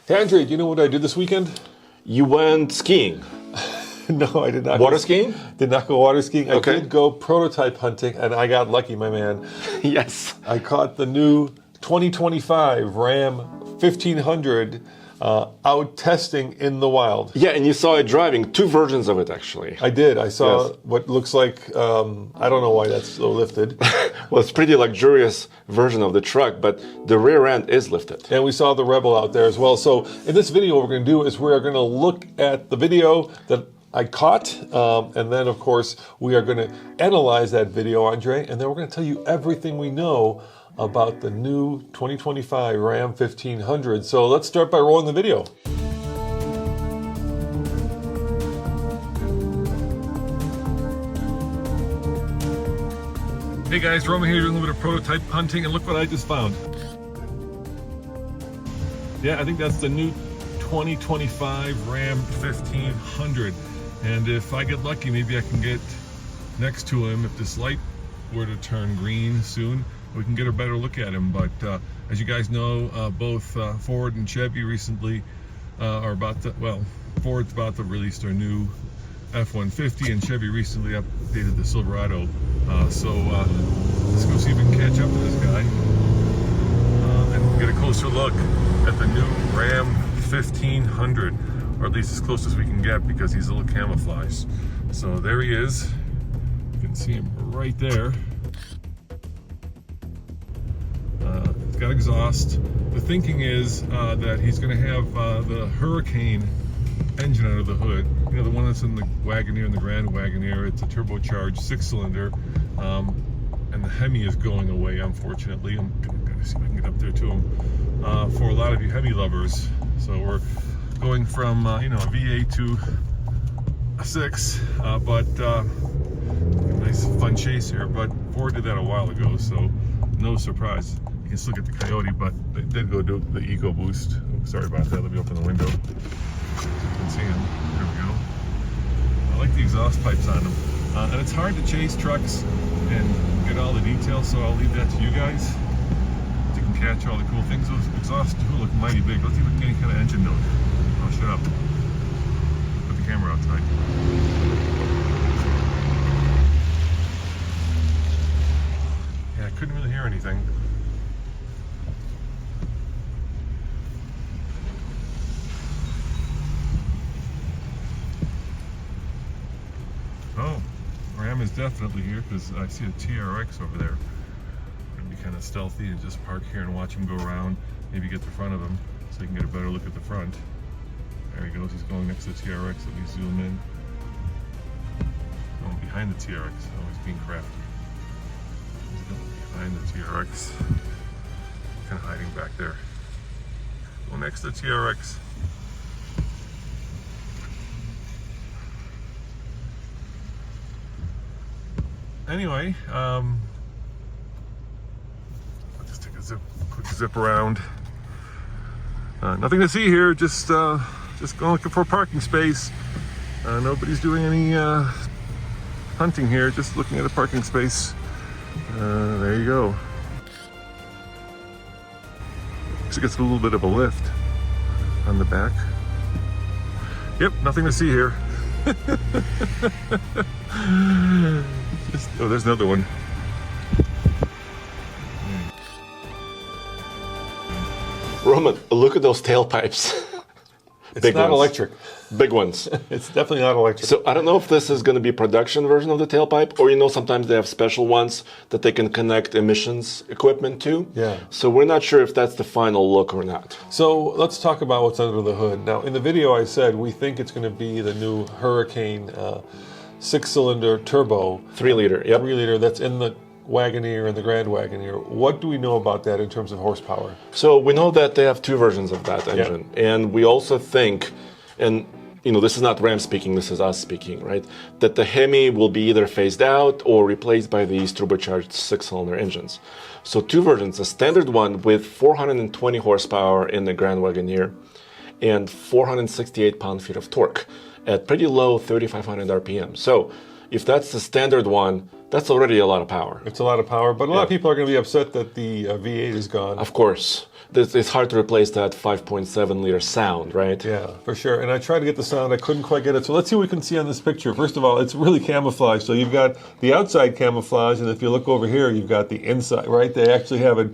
Hey, Andre, do you know what I did this weekend? You went skiing. No, I did not. Water skiing? Did not go water skiing. I Okay. did go prototype hunting, and I got lucky, my man. Yes. I caught the new 2025 Ram 1500 out testing in the wild. Yeah, and you saw it driving, two versions of it actually. I did. I saw Yes. what looks like, I don't know why that's so lifted. Well, it's a pretty luxurious version of the truck, but the rear end is lifted. And we saw the Rebel out there as well. So in this video, what we're going to do is we're going to look at the video that I caught. And then, of course, we are going to analyze that video, Andre. And then we're going to tell you everything we know about the new 2025 Ram 1500. So let's start by rolling the video. Hey guys, Roman here doing a little bit of prototype hunting, and look what I just found. Yeah, I think that's the new 2025 Ram 1500. And if I get lucky, maybe I can get next to him if this light were to turn green soon. We can get a better look at him. But as you guys know, both Ford and Chevy recently are about to, well, Ford's about to release their new F-150, and Chevy recently updated the Silverado. So let's go see if we can catch up to this guy and get a closer look at the new Ram 1500, or at least as close as we can get, because he's a little camouflaged. So there he is. You can see him right there. It's got exhaust. The thinking is that he's going to have the Hurricane engine under the hood. You know, the one that's in the Wagoneer and the Grand Wagoneer. It's a turbocharged 6-cylinder, and the Hemi is going away, unfortunately. I'm going to see if I can get up there to him. For a lot of you Hemi lovers, so we're going from you know, a V8 to a 6, but a nice fun chase here. But Ford did that a while ago, so no surprise. You can still get the Coyote, but they did go do the EcoBoost. Oh, sorry about that. Let me open the window. So you can see him. There we go. I like the exhaust pipes on them. And it's hard to chase trucks and get all the details, so I'll leave that to you guys. You can catch all the cool things. Those exhausts do look mighty big. Let's see if we can get any kind of engine note. Oh, shut up. Put the camera outside. Yeah, I couldn't really hear anything. Oh, Ram is definitely here, because I see a TRX over there. I'm going to be kind of stealthy and just park here and watch him go around, maybe get the front of him so you can get a better look at the front. There he goes, he's going next to the TRX. Let me zoom in. Going behind the TRX, always being crafty. He's going behind the TRX, kind of hiding back there. Go next to the TRX. Anyway, I'll just take a quick zip around. Nothing to see here. Just going looking for a parking space. Nobody's doing any hunting here. Just looking at a parking space. There you go. So it gets a little bit of a lift on the back. Yep, nothing to see here. Oh, there's another one. Roman, look at those tailpipes. It's Big not ones. electric. Big ones. It's definitely not electric. So I don't know if this is going to be a production version of the tailpipe, or, you know, sometimes they have special ones that they can connect emissions equipment to. Yeah. So we're not sure if that's the final look or not. So let's talk about what's under the hood. Now, in the video I said we think it's going to be the new Hurricane 6-cylinder turbo. 3-liter, yep. 3-liter that's in the Wagoneer and the Grand Wagoneer. What do we know about that in terms of horsepower? So we know that they have two versions of that engine. And we also think, and you know, this is not Ram speaking, this is us speaking, right? That the Hemi will be either phased out or replaced by these turbocharged 6-cylinder engines. So two versions, a standard one with 420 horsepower in the Grand Wagoneer and 468 pound-feet of torque at pretty low 3,500 RPM. So if that's the standard one, that's already a lot of power. It's a lot of power, but a lot of people are going to be upset that the V8 is gone. Of course. It's hard to replace that 5.7 liter sound, right? Yeah, for sure. And I tried to get the sound, I couldn't quite get it. So let's see what we can see on this picture. First of all, it's really camouflaged. So you've got the outside camouflage, and if you look over here, you've got the inside, right? They actually have it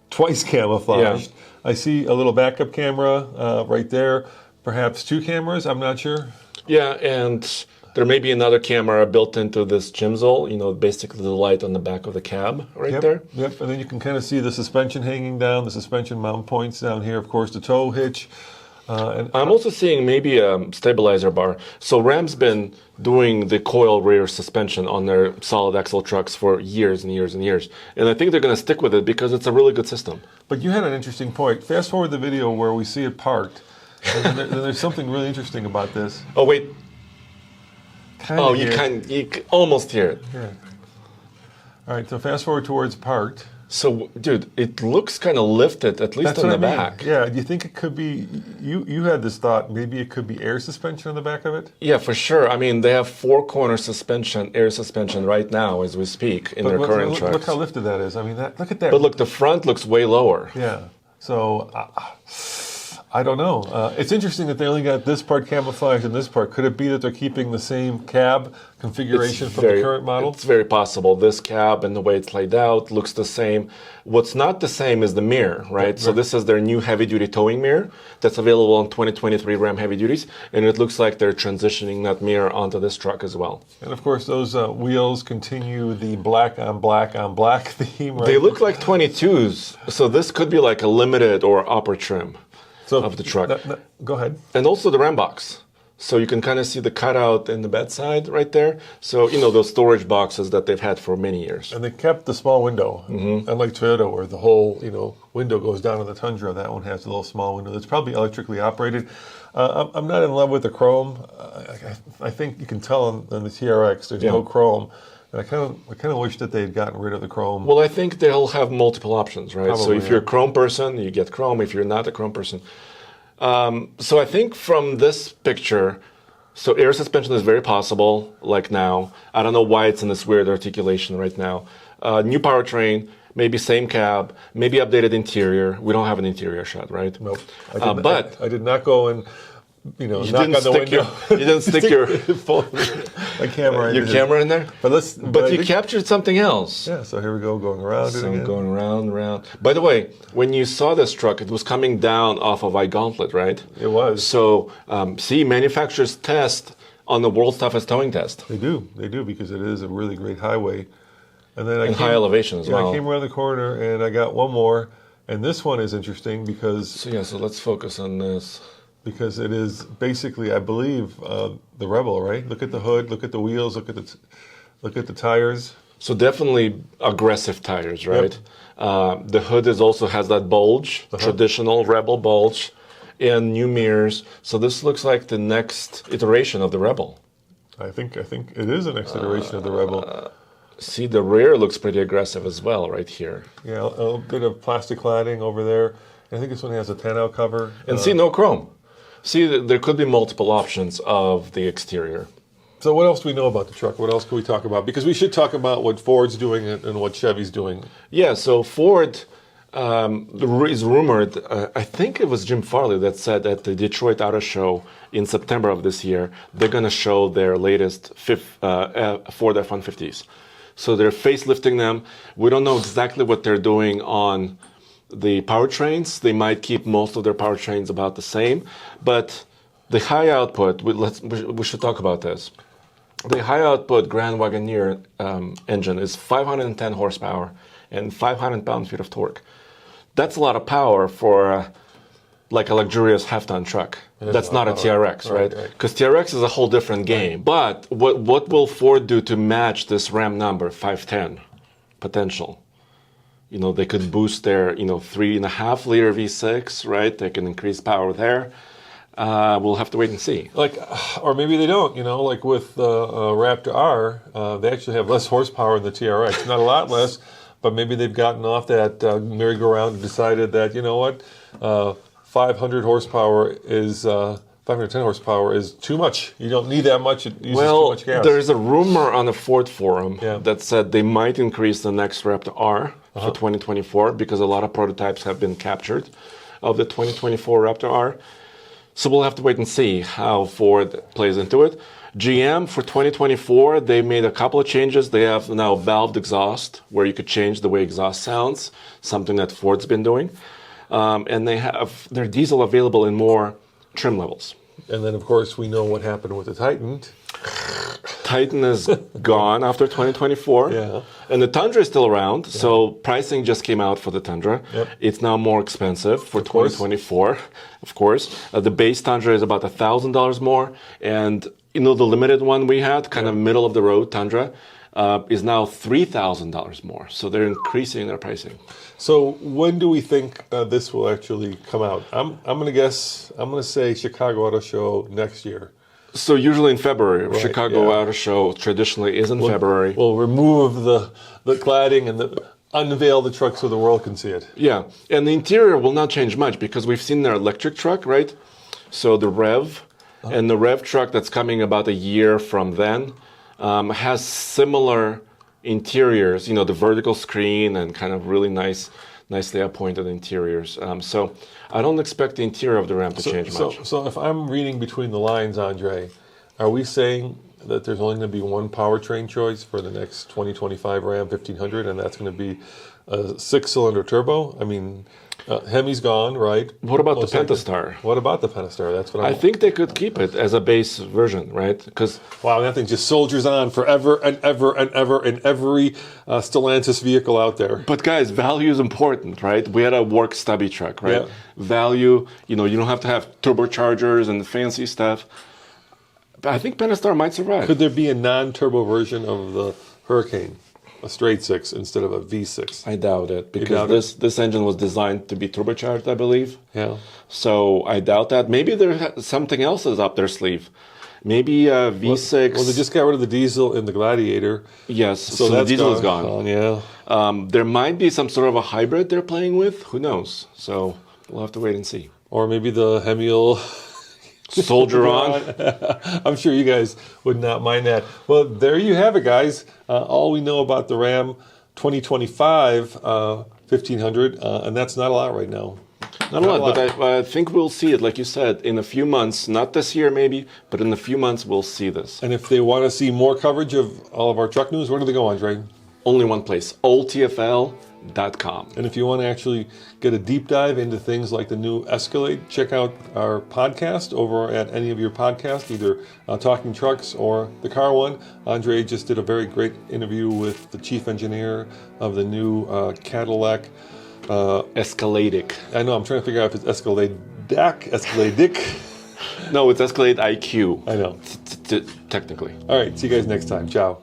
twice camouflaged. Yeah. I see a little backup camera right there. Perhaps two cameras, I'm not sure. Yeah, and there may be another camera built into this Jimsol, basically the light on the back of the cab right there. Yep, and then you can kind of see the suspension hanging down, the suspension mount points down here, of course, the tow hitch. And I'm also seeing maybe a stabilizer bar. So Ram's been doing the coil rear suspension on their solid axle trucks for years and years and years. And I think they're going to stick with it because it's a really good system. But you had an interesting point. Fast forward the video where we see it parked. And there's something really interesting about this. Oh, wait. You can almost hear it. Yeah. All right, so fast forward towards parked. So, dude, it looks kind of lifted, at least on the back. Yeah, do you think it could be, you had this thought, maybe it could be air suspension on the back of it? Yeah, for sure. I mean, they have four-corner suspension, air suspension right now as we speak in their current trucks. Look how lifted that is. I mean, look at that. But look, the front looks way lower. Yeah, so I don't know. It's interesting that they only got this part camouflaged and this part. Could it be that they're keeping the same cab configuration from the current model? It's very possible. This cab and the way it's laid out looks the same. What's not the same is the mirror, right? So this is their new heavy-duty towing mirror that's available on 2023 Ram heavy duties, and it looks like they're transitioning that mirror onto this truck as well. And of course, those wheels continue the black on black on black theme, right? They look like 22s, so this could be like a limited or upper trim of the truck. Go ahead. And also the Ram box. So you can kind of see the cutout in the bedside right there. So, those storage boxes that they've had for many years. And they kept the small window. Unlike Toyota, where the whole, window goes down on the Tundra, that one has a little small window that's probably electrically operated. I'm not in love with the chrome. I think you can tell on the TRX there's no chrome. And I kind of wish that they had gotten rid of the chrome. Well, I think they'll have multiple options, right? Probably, so if you're a chrome person, you get chrome. If you're not a chrome person. So I think from this picture, so air suspension is very possible, like now. I don't know why it's in this weird articulation right now. New powertrain, maybe same cab, maybe updated interior. We don't have an interior shot, right? Nope. But I did not go and knock on the window. You didn't stick your camera in there. But you captured something else. Yeah. So here we go, going around. Going around. By the way, when you saw this truck, it was coming down off of iGauntlet, right? It was. So manufacturers test on the world's toughest towing test. They do because it is a really great highway. And then high elevation as well. I came around the corner and I got one more, and this one is interesting because. So let's focus on this. Because it is basically, I believe, the Rebel, right? Look at the hood, look at the wheels, look at the tires. So definitely aggressive tires, right? Yep. The hood also has that bulge, traditional Rebel bulge, and new mirrors. So this looks like the next iteration of the Rebel. I think it is the next iteration of the Rebel. See, the rear looks pretty aggressive as well, right here. Yeah, a bit of plastic cladding over there. I think this one has a tonneau cover. And see, no chrome. See, there could be multiple options of the exterior. So what else do we know about the truck? What else can we talk about? Because we should talk about what Ford's doing and what Chevy's doing. Yeah, so Ford is rumored, I think it was Jim Farley that said at the Detroit Auto Show in September of this year, they're going to show their latest Ford F-150s. So they're facelifting them. We don't know exactly what they're doing on the powertrains. They might keep most of their powertrains about the same, but the high output, we should talk about this. The high output Grand Wagoneer engine is 510 horsepower and 500 pound-feet of torque. That's a lot of power for like a luxurious half-ton truck. That's not a TRX, right? Because TRX is a whole different game. But what will Ford do to match this Ram number, 510 potential? They could boost their, 3.5 liter V6, right? They can increase power there. We'll have to wait and see. Or maybe they don't, like with Raptor R, they actually have less horsepower than the TRX. Not a lot less, but maybe they've gotten off that merry-go-round and decided that, 500 horsepower is 510 horsepower is too much. You don't need that much. It uses too Well, much gas. there's a rumor on the Ford forum Yeah. that said they might increase the next Raptor R for 2024 because a lot of prototypes have been captured of the 2024 Raptor R. So we'll have to wait and see how Ford plays into it. GM for 2024, they made a couple of changes. They have now valved exhaust, where you could change the way exhaust sounds, something that Ford's been doing. And they have their diesel available in more trim levels. And then, of course, we know what happened with the Titan. Titan is gone after 2024. Yeah. And the Tundra is still around. So pricing just came out for the Tundra. Yep. It's now more expensive for course. 2024, of course. The base Tundra is about $1,000 more. And, the limited one we had, kind of middle of the road Tundra, is now $3,000 more. So they're increasing their pricing. So when do we think this will actually come out? I'm going to guess, I'm going to say Chicago Auto Show next year. So usually in February, Right, Chicago yeah. Auto Show traditionally is in February. We'll remove the cladding and unveil the truck so the world can see it. Yeah, and the interior will not change much because we've seen their electric truck, right? So the Rev and the Rev truck that's coming about a year from then has similar interiors, the vertical screen and kind of really nicely appointed interiors. So I don't expect the interior of the Ram to change much. So if I'm reading between the lines, Andre, are we saying that there's only going to be one powertrain choice for the next 2025 Ram 1500, and that's going to be a 6-cylinder turbo? I mean, Hemi's gone, right? What about the Most likely. Pentastar? What about the Pentastar? That's what I think they could keep it as a base version, right? Because wow, that thing just soldiers on forever and ever and ever in every Stellantis vehicle out there. But guys, value is important, right? We had a work stubby truck, right? Yeah. Value, you don't have to have turbochargers and fancy stuff. But I think Pentastar might survive. Could there be a non-turbo version of the Hurricane, a straight 6 instead of a V6? I doubt it doubt because this engine was designed to be turbocharged, I believe. Yeah. So I doubt that. Maybe there's something else is up their sleeve. Maybe a V6. Well, they just got rid of the diesel in the Gladiator. Yes, so the that's diesel is gone. Yeah. There might be some sort of a hybrid they're playing with. Who knows? So we'll have to wait and see. Or maybe the Hemi will Soldier on. I'm sure you guys would not mind that. Well, there you have it, guys. All we know about the Ram 2025 1500, and that's not a lot right now. Not a lot, but I think we'll see it, like you said, in a few months. Not this year, maybe, but in a few months, we'll see this. And if they want to see more coverage of all of our truck news, where do they go, Andre? Only one place, oldtfl.com. And if you want to actually get a deep dive into things like the new Escalade, check out our podcast over at any of your podcasts, either Talking Trucks or the Car One. Andre just did a very great interview with the chief engineer of the new Cadillac. Escaladic. I know, I'm trying to figure out if it's Escaladic. No, it's Escalade IQ. I know. Technically. All right, see you guys next time. Ciao.